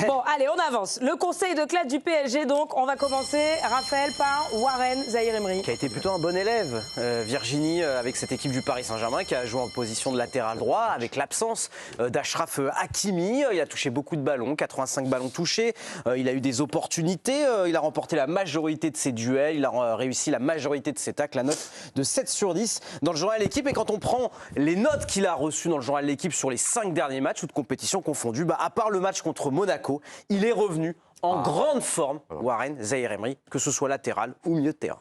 Bon, allez, on avance. Le conseil de classe du PSG, donc, on va commencer, Raphaël, par Warren Zaïre-Emery. Qui a été plutôt un bon élève, Virginie, avec cette équipe du Paris Saint-Germain, qui a joué en position de latéral droit, avec l'absence d'Achraf Hakimi. Il a touché beaucoup de ballons, 85 ballons touchés. Il a eu des opportunités. Il a remporté la majorité de ses duels. Il a réussi la majorité de ses tacles. La note de 7 sur 10 dans le journal L'équipe. Et quand on prend les notes qu'il a reçues dans le journal L'équipe sur les 5 derniers matchs, toutes compétitions confondues, à part le match contre Monaco, il est revenu en grande forme, Warren Zaïre-Emery, que ce soit latéral ou milieu de terrain.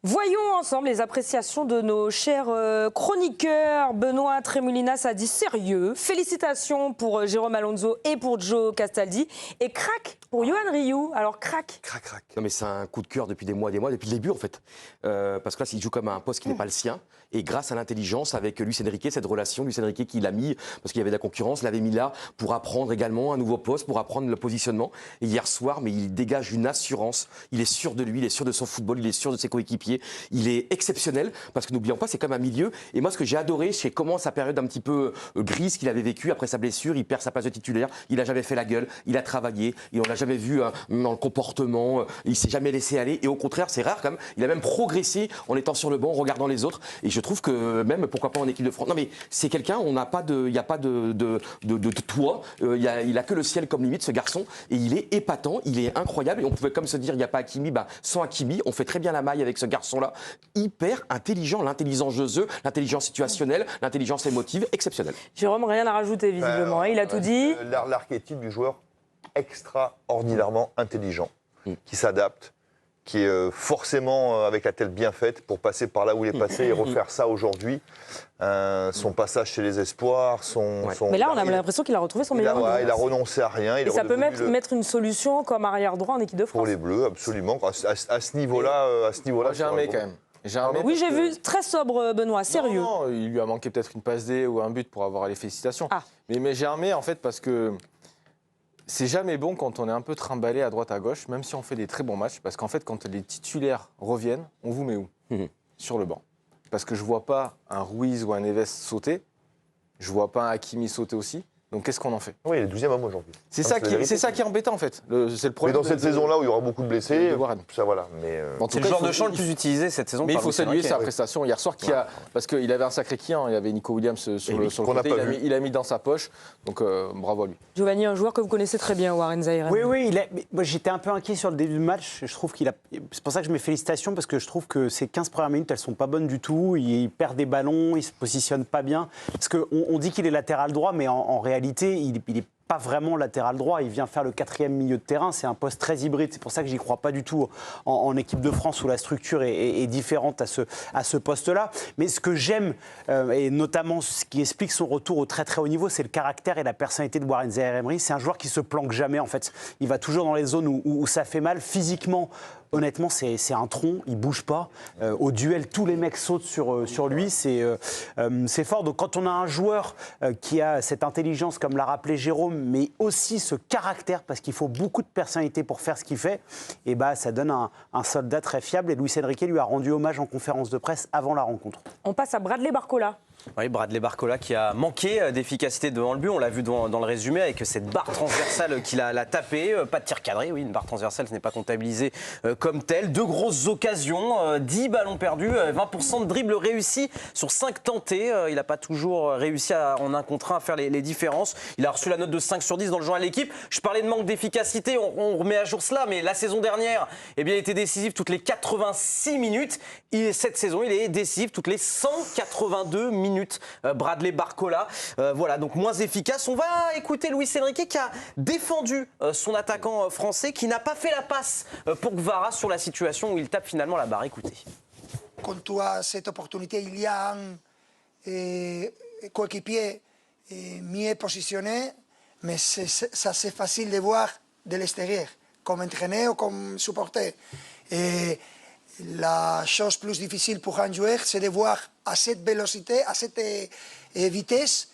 Voyons ensemble les appréciations de nos chers chroniqueurs. Benoît Tremoulinas a dit sérieux. Félicitations pour Jérôme Alonso et pour Joe Castaldi. Et crac pour Yohan Ryu. Alors crac. Crac. Non mais c'est un coup de cœur depuis des mois, depuis le début en fait. Parce que là, il joue comme un poste qui n'est pas le sien. Et grâce à l'intelligence avec Luis Enrique, cette relation, Luis Enrique qui l'a mis, parce qu'il y avait de la concurrence, l'avait mis là pour apprendre également un nouveau poste, pour apprendre le positionnement. Et hier soir, mais il dégage une assurance. Il est sûr de lui, il est sûr de son football, il est sûr de ses coéquipiers. Il est exceptionnel parce que n'oublions pas, c'est comme un milieu. Et moi, ce que j'ai adoré, c'est comment sa période un petit peu grise qu'il avait vécue après sa blessure, il perd sa place de titulaire, il n'a jamais fait la gueule, il a travaillé, et on l'a jamais vu dans le comportement, il s'est jamais laissé aller. Et au contraire, c'est rare quand même, il a même progressé en étant sur le banc, en regardant les autres. Et je trouve que même, pourquoi pas en équipe de France. Non mais c'est quelqu'un, il n'y a pas de toit, il a que le ciel comme limite, ce garçon. Et il est épatant, il est incroyable. Et on pouvait comme se dire, il n'y a pas Hakimi, sans Hakimi, on fait très bien la maille avec ce garçon-là. Hyper intelligent, l'intelligence de jeu, l'intelligence situationnelle, l'intelligence émotive, exceptionnelle. Jérôme, rien à rajouter visiblement, il a tout dit. L'archétype du joueur extraordinairement intelligent, qui s'adapte, qui est forcément avec la tête bien faite pour passer par là où il est passé et refaire ça aujourd'hui. Son passage chez les Espoirs, Mais là, on a l'impression qu'il a retrouvé son meilleur niveau. Il a renoncé à rien. Et ça peut mettre une solution comme arrière droit en équipe de France. Pour les Bleus, absolument. À ce niveau-là, Germain quand même. Oui, j'ai vu, très sobre Benoît, sérieux. Non, il lui a manqué peut-être une passe D ou un but pour avoir les félicitations. Mais Germain, en fait, parce que c'est jamais bon quand on est un peu trimballé à droite à gauche, même si on fait des très bons matchs, parce qu'en fait, quand les titulaires reviennent, on vous met où Sur le banc. Parce que je vois pas un Ruiz ou un Neves sauter, je vois pas un Hakimi sauter aussi. Donc qu'est-ce qu'on en fait? Oui, il est 12e homme aujourd'hui. C'est ça qui est embêtant en fait. C'est le problème. Mais dans cette saison-là où il y aura beaucoup de blessés, ça voilà. C'est le genre de champ le plus utilisé cette saison. Mais il faut saluer sa prestation hier soir, parce qu'il avait un sacré client. Il y avait Nico Williams sur le côté. Il a mis dans sa poche. Donc bravo à lui. Giovanni, un joueur que vous connaissez très bien, Warren Zaïre-Emery. Oui, moi, j'étais un peu inquiet sur le début de match. Je trouve c'est pour ça que je mets félicitations, parce que je trouve que ces 15 premières minutes, elles sont pas bonnes du tout. Il perd des ballons, il se positionne pas bien. Parce qu'on dit qu'il est latéral droit, mais en réalité, il est pas vraiment latéral droit, il vient faire le 4e milieu de terrain, c'est un poste très hybride, c'est pour ça que j'y crois pas du tout en équipe de France où la structure est différente à ce poste-là. Mais ce que j'aime, et notamment ce qui explique son retour au très très haut niveau, c'est le caractère et la personnalité de Warren Zaïre-Emery. C'est un joueur qui se planque jamais en fait, il va toujours dans les zones où ça fait mal physiquement. Honnêtement, c'est un tronc, il bouge pas. Au duel, tous les mecs sautent sur lui, c'est fort. Donc quand on a un joueur qui a cette intelligence, comme l'a rappelé Jérôme, mais aussi ce caractère, parce qu'il faut beaucoup de personnalité pour faire ce qu'il fait, et ça donne un soldat très fiable. Et Luis Enrique lui a rendu hommage en conférence de presse avant la rencontre. On passe à Bradley Barcola. Oui, Bradley Barcola qui a manqué d'efficacité devant le but. On l'a vu dans le résumé avec cette barre transversale qu'il a tapée. Pas de tir cadré, oui, une barre transversale, ce n'est pas comptabilisé comme telle. 2 grosses occasions, 10 ballons perdus, 20% de dribbles réussis sur 5 tentés. Il n'a pas toujours réussi en 1 contre 1 à faire les différences. Il a reçu la note de 5 sur 10 dans le journal L'équipe. Je parlais de manque d'efficacité, on remet à jour cela, mais la saison dernière, il était décisif toutes les 86 minutes. Et cette saison, il est décisif toutes les 182 minutes. Bradley Barcola, voilà, donc moins efficace. On va écouter Luis Enrique qui a défendu son attaquant français, qui n'a pas fait la passe pour Kvara sur la situation où il tape finalement la barre. Écoutez. Quand tu as cette opportunité, il y a un coéquipier mieux positionné, mais ça c'est facile de voir de l'extérieur, comme entraîneur ou comme supporter. Et la chose plus difficile pour un joueur, c'est de voir à cette vélocité, à cette vitesse,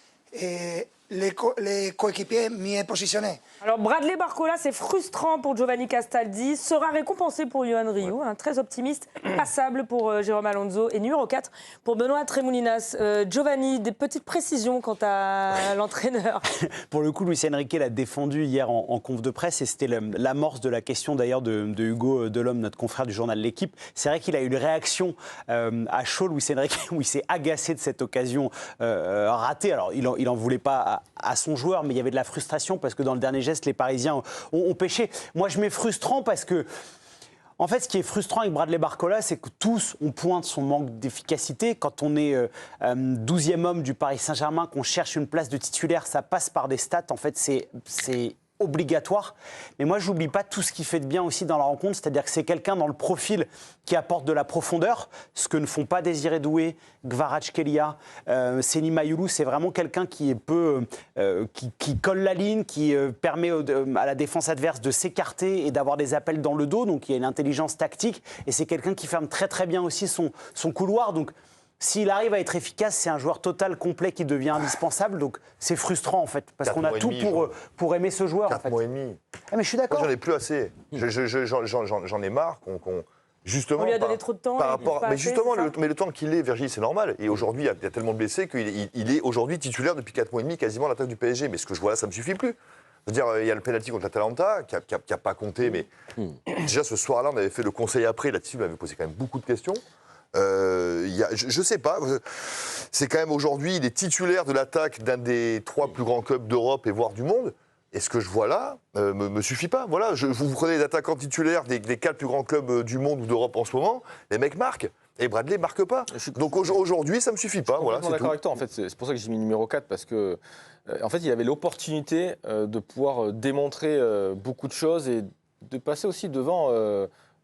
les coéquipiers mieux positionnés. Alors Bradley Barcola, c'est frustrant pour Giovanni Castaldi, sera récompensé pour Yohan Ryu, très optimiste, passable pour Jérôme Alonso et numéro 4 pour Benoît Tremoulinas. Giovanni, des petites précisions quant à l'entraîneur. Pour le coup, Luis Enrique l'a défendu hier en conf de presse et c'était l'amorce de la question d'ailleurs de Hugo Delhomme, notre confrère du journal L'Équipe. C'est vrai qu'il a eu une réaction à chaud, Luis Enrique, où il s'est agacé de cette occasion ratée. Alors il en voulait pas à son joueur, mais il y avait de la frustration parce que dans le dernier geste, les Parisiens ont pêché. Moi, je mets frustrant parce que, en fait, ce qui est frustrant avec Bradley Barcola, c'est que tous, on pointe son manque d'efficacité. Quand on est 12e homme du Paris Saint-Germain, qu'on cherche une place de titulaire, ça passe par des stats. En fait, c'est obligatoire. Mais moi, je n'oublie pas tout ce qui fait de bien aussi dans la rencontre, c'est-à-dire que c'est quelqu'un dans le profil qui apporte de la profondeur, ce que ne font pas Désiré Doué, Kvaratskhelia, Seny Mayulu. C'est vraiment quelqu'un qui qui colle la ligne, qui permet à la défense adverse de s'écarter et d'avoir des appels dans le dos. Donc, il y a une intelligence tactique et c'est quelqu'un qui ferme très très bien aussi son couloir. Donc, s'il arrive à être efficace, c'est un joueur total, complet qui devient indispensable. Donc c'est frustrant en fait, parce qu'on a tout pour aimer ce joueur. 4 mois et demi. Ah, mais je suis d'accord. Moi, j'en ai plus assez. J'en ai marre justement, on lui a donné trop de temps. Par rapport, mais justement, le temps qu'il est, Virgile, c'est normal. Et aujourd'hui, il y a tellement de blessés qu'il est aujourd'hui titulaire depuis 4 mois et demi, quasiment à l'attaque du PSG. Mais ce que je vois là, ça ne me suffit plus. C'est-à-dire, il y a le penalty contre l'Atalanta qui n'a pas compté, mais déjà ce soir-là, on avait fait le conseil après. Là-dessus, on m'avait posé quand même beaucoup de questions. Je sais pas, c'est quand même aujourd'hui, il est titulaire de l'attaque d'un des 3 plus grands clubs d'Europe et voire du monde. Et ce que je vois là me suffit pas. Voilà, vous prenez les attaquants titulaires des 4 plus grands clubs du monde ou d'Europe en ce moment, les mecs marquent. Et Bradley marque pas. Donc aujourd'hui, ça me suffit pas. Voilà, c'est d'accord avec toi. En fait, c'est pour ça que j'ai mis numéro 4 parce que en fait, il avait l'opportunité de pouvoir démontrer beaucoup de choses et de passer aussi devant.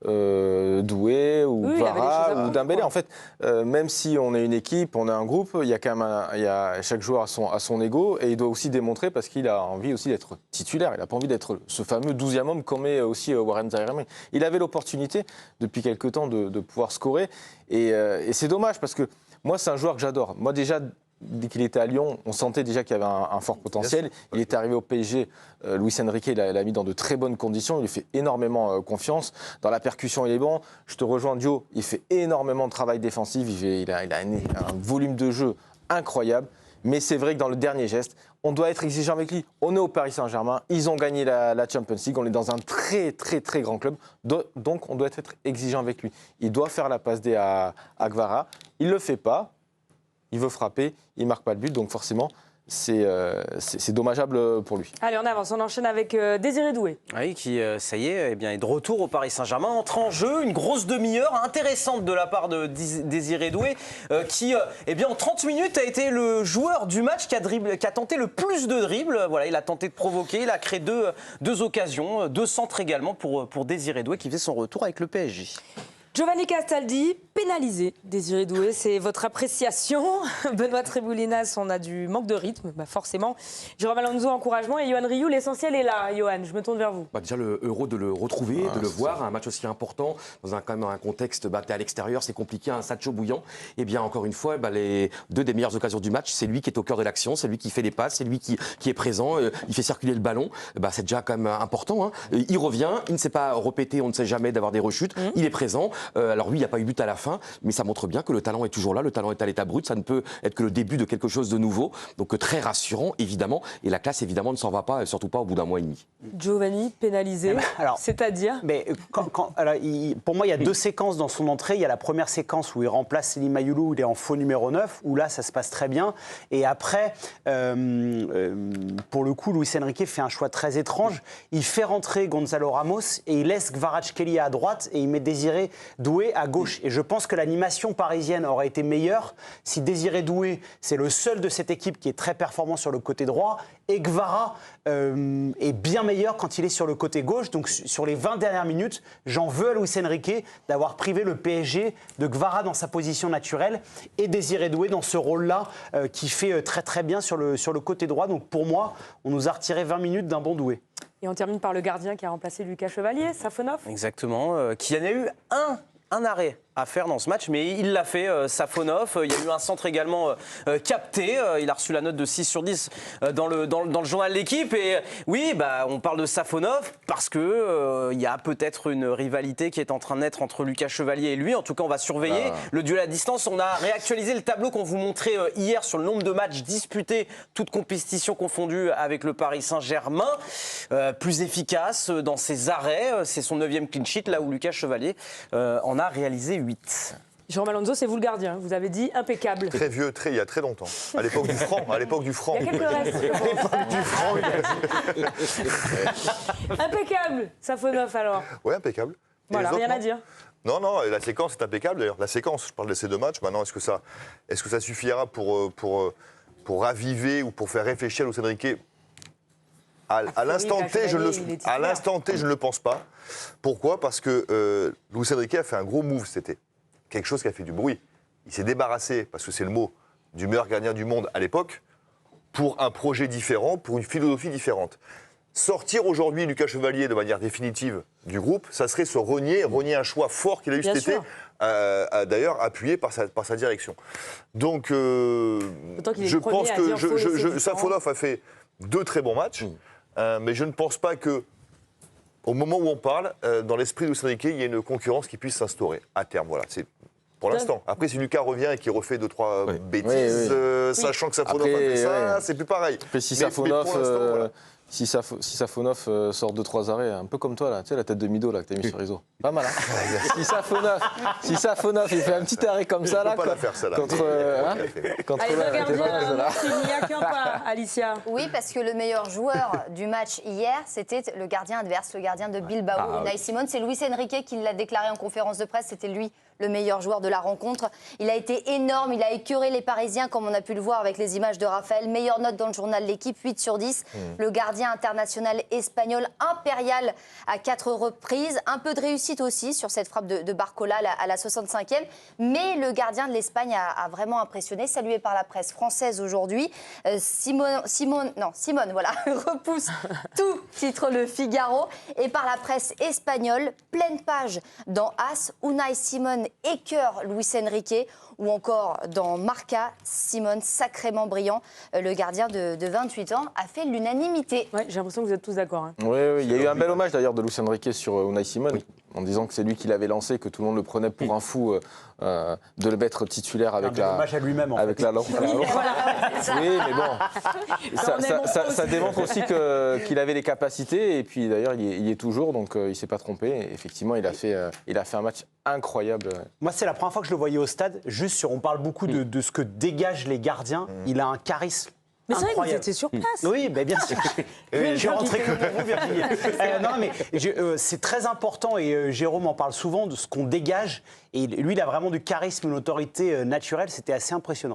Doué ou Vara ou Dembélé. En fait, même si on est une équipe, on est un groupe, il y a quand même chaque joueur a son ego et il doit aussi démontrer parce qu'il a envie aussi d'être titulaire. Il n'a pas envie d'être ce fameux 12e homme qu'en met aussi Warren Zaïre-Emery. Il avait l'opportunité depuis quelque temps de pouvoir scorer et c'est dommage parce que moi c'est un joueur que j'adore. Moi déjà dès qu'il était à Lyon, on sentait déjà qu'il y avait un fort potentiel. Il est arrivé au PSG, Luis Enrique l'a mis dans de très bonnes conditions, il lui fait énormément confiance. Dans la percussion, il est bon. Je te rejoins, Dio, il fait énormément de travail défensif, il a un volume de jeu incroyable. Mais c'est vrai que dans le dernier geste, on doit être exigeant avec lui. On est au Paris Saint-Germain, ils ont gagné la Champions League, on est dans un très très très grand club, donc on doit être exigeant avec lui. Il doit faire la passe D à Kvara, il ne le fait pas. Il veut frapper, il ne marque pas le but, donc forcément, c'est dommageable pour lui. Allez, on avance, on enchaîne avec Désiré Doué. Oui, qui, ça y est, est de retour au Paris Saint-Germain, entre en jeu, une grosse demi-heure intéressante de la part de Désiré Doué, qui, en 30 minutes, a été le joueur du match qui a tenté le plus de dribbles. Voilà, il a tenté de provoquer, il a créé deux occasions, 2 centres également pour Désiré Doué, qui fait son retour avec le PSG. Giovanni Castaldi, pénalisé. Désiré Doué, c'est votre appréciation. Benoît Tremoulinas, on a du manque de rythme, forcément. Jérôme Alonso, encouragement. Et Yohan Ryu, l'essentiel est là. Yohan, je me tourne vers vous. Déjà, le Euro, de le retrouver, de le voir, un match aussi important, dans quand même un contexte, t'es à l'extérieur, c'est compliqué, un stade chaud bouillant. Et bien, encore une fois, les 2 des meilleures occasions du match, c'est lui qui est au cœur de l'action, c'est lui qui fait les passes, c'est lui qui est présent, il fait circuler le ballon. C'est déjà quand même important. Il revient, il ne s'est pas répété, on ne sait jamais d'avoir des rechutes, il est présent. Alors oui, il n'y a pas eu but à la fin, mais ça montre bien que le talent est toujours là, le talent est à l'état brut, ça ne peut être que le début de quelque chose de nouveau. Donc très rassurant, évidemment, et la classe, évidemment, ne s'en va pas, surtout pas au bout d'un mois et demi. Giovanni, pénalisé, c'est-à-dire pour moi, il y a 2 séquences dans son entrée. Il y a la première séquence où il remplace Seny Mayulu, où il est en faux numéro 9, où là, ça se passe très bien. Et après, pour le coup, Luis Enrique fait un choix très étrange. Il fait rentrer Gonzalo Ramos et il laisse Kvaratskhelia à droite et il met Désiré Doué à gauche. Et je pense que l'animation parisienne aurait été meilleure si Désiré Doué, c'est le seul de cette équipe qui est très performant sur le côté droit, et Kvara est bien meilleur quand il est sur le côté gauche. Donc sur les 20 dernières minutes, j'en veux à Luis Enrique d'avoir privé le PSG de Kvara dans sa position naturelle et Désiré Doué dans ce rôle-là qui fait très très bien sur le côté droit. Donc pour moi, on nous a retiré 20 minutes d'un bon Doué. Et on termine par le gardien qui a remplacé Lucas Chevalier, Safonov. Exactement, qui en a eu un un arrêt à faire dans ce match, mais il l'a fait, Safonov. Il y a eu un centre également capté. Il a reçu la note de 6 sur 10 dans le journal de l'équipe. Et oui, on parle de Safonov parce que il y a peut-être une rivalité qui est en train de naître entre Lucas Chevalier et lui. En tout cas, on va surveiller le duel à distance. On a réactualisé le tableau qu'on vous montrait hier sur le nombre de matchs disputés, toutes compétitions confondues avec le Paris Saint-Germain. Plus efficace dans ses arrêts. C'est son 9e clean sheet, là où Lucas Chevalier en a réalisé 8. Jérôme Alonso, c'est vous le gardien. Vous avez dit impeccable. Très vieux, il y a très longtemps. À l'époque du franc. Il y a quelques restes. Impeccable, Safonov alors. Oui, impeccable. Voilà, rien à dire. Non, la séquence est impeccable d'ailleurs. La séquence, je parle de ces 2 matchs. Maintenant, est-ce que ça suffira pour raviver ou pour faire réfléchir Luis Enrique ? À l'instant T, je ne le pense pas. Pourquoi ? Parce que Luis Enrique a fait un gros move cet été. Quelque chose qui a fait du bruit. Il s'est débarrassé, parce que c'est le mot, du meilleur gardien du monde à l'époque, pour un projet différent, pour une philosophie différente. Sortir aujourd'hui Lucas Chevalier de manière définitive du groupe, ça serait se renier un choix fort qu'il a eu cet été, d'ailleurs appuyé par sa direction. Donc, je pense que Safonov a fait 2 très bons matchs, mais je ne pense pas que, au moment où on parle, dans l'esprit de Luis Enrique, il y a une concurrence qui puisse s'instaurer à terme. Voilà, c'est pour l'instant. Après, si Lucas revient et qu'il refait 2-3 bêtises, sachant que Safonov a fait ça, c'est plus pareil. Après, si Safonov sort 2-3 arrêts, un peu comme toi, là, tu sais, la tête de Mido là, que tu as mis sur Rizzo. Pas mal, hein. si Safonov, il fait un petit arrêt comme ça, là. Je peux pas la faire, ça, là. Contre Allez, il n'y a qu'un pas, Alicia. Oui, parce que le meilleur joueur du match hier, c'était le gardien adverse, le gardien de Bilbao, Unai Simon. C'est Luis Enrique qui l'a déclaré en conférence de presse. C'était lui le meilleur joueur de la rencontre. Il a été énorme, il a écœuré les Parisiens, comme on a pu le voir avec les images de Raphaël. Meilleure note dans le journal L'Équipe, 8 sur 10. Le gardien international espagnol impérial à 4 reprises. Un peu de réussite aussi sur cette frappe de Barcola à la 65e. Mais le gardien de l'Espagne a vraiment impressionné, salué par la presse française aujourd'hui. Simone voilà, repousse tout, titre Le Figaro. Et par la presse espagnole, pleine page dans AS, Unai Simon écœure Luis Enrique, ou encore dans Marca, Simon sacrément brillant, le gardien de 28 ans, a fait l'unanimité. Ouais, j'ai l'impression que vous êtes tous d'accord. Hein. Oui, il y a eu un bel hommage d'ailleurs de Luis Enrique sur Unai Simon, en disant que c'est lui qui l'avait lancé, que tout le monde le prenait pour un fou de le mettre titulaire avec hommage à lui-même, avec la lampe. Oui, mais bon, ça démontre aussi qu'il avait les capacités, et puis d'ailleurs il y est toujours, donc il ne s'est pas trompé. Et effectivement, il a fait un match incroyable. Moi, c'est la première fois que je le voyais au stade. On parle beaucoup de ce que dégagent les gardiens. Il a un charisme. Mais c'est vrai que vous étiez sur place. Oui, mais bien sûr. Je rentrais que pour vous, Virginie. Non, mais c'est très important, et Jérôme en parle souvent, de ce qu'on dégage. Et lui, il a vraiment du charisme, une autorité naturelle. C'était assez impressionnant.